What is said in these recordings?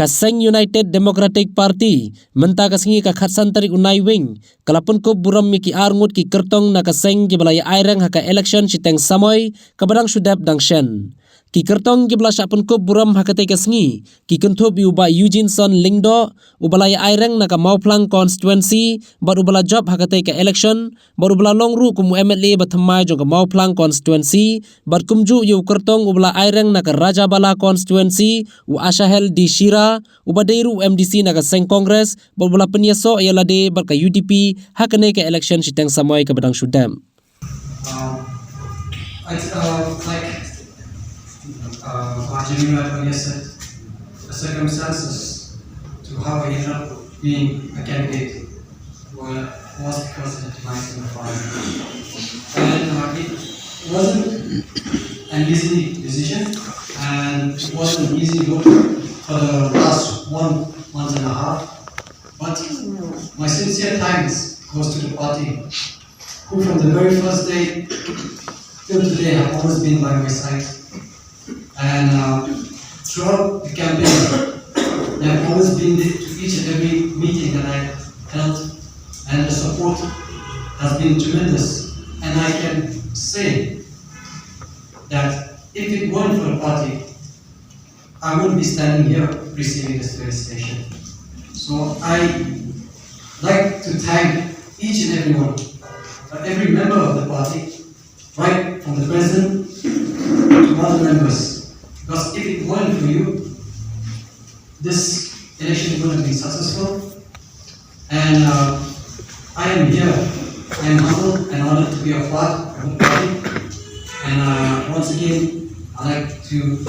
Kaseng United Democratic Party menta kasingi ka khatsan tarik unai wing kalapun ko buram mi ki arngut ki kertong na kaseng ki balaya aireng haka election chiteng samoy kabadang sudap dangshen ki kertong ki bala sapun ko buram hakate kasingi ki kenthop uba Eugene Son Lingdo ubalaya aireng na ka Mauplang constituency bar ubala job hakate ka election bar ubala longru kumu MLA bathamai jo ka Mauplang constituency bar kumju yu kertong ubala aireng na ka Rajabala constituency u Ashahel di Shira ubadeiru MDC na ka Seng Congress bar ubala penyaso ayalade bar ka UDP hakane ka election chiteng samoy ka badang sudam. Jimmy earlier said, the circumstances to how I ended up being a candidate was because of the demise of my father. And it wasn't an easy decision, and it wasn't an easy look for the last 1 month and a half. But my sincere thanks goes to the party, who from the very first day till today have always been by my side. And throughout the campaign, they have always been there to each and every meeting that I held, and the support has been tremendous. And I can say that if it weren't for the party, I wouldn't be standing here receiving this felicitation. So I like to thank each and everyone, every member of the party, right from the president to other members. Because if it weren't for you, this election wouldn't have been successful. And I am here. I am humbled and honored to be a part of the party. And once again, I'd like to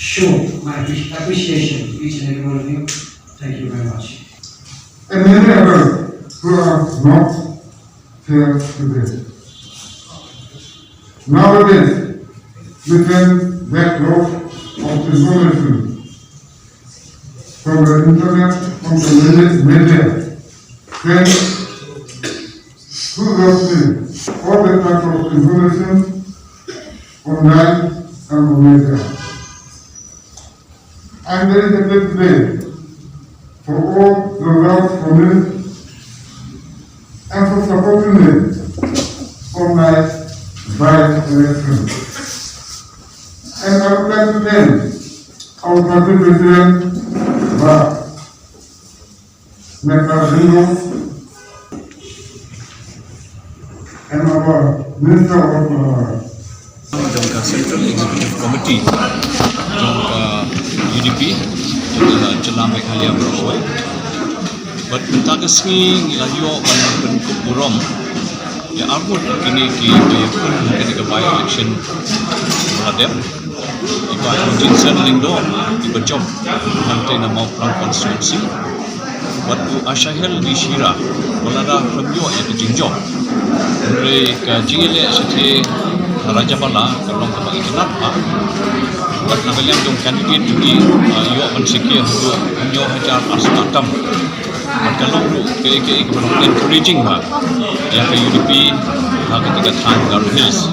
show my appreciation to each and every one of you. Thank you very much. And many others who are not here today. Nowadays, we can get lot of information from the internet, from the media. Then, who got me all the type of information online and on media. I'm very happy today for all the love for me and for supporting me for my vice election. And I would like to thank our party president, Mr. Ringo, and our Minister of Jangka Central Executive Committee, Jangka UDP, Jangka Jelam Meghalaya Berawai. But tagasni ngayo ban kuburom ya armut kini ki pun ketika by election hadap iba Eugene Son Lingdo iba job nanti na Mauplang constituency waktu Ashahel di Shira walada pemyo ya dijingjok mereka jingile sete Rajabala kalau kembali kenap buat nabelian jong candidate di yo mensikir untuk pemyo hajar asnatam kalau ke encouraging yang ke UDP ketika Tan Garu Hills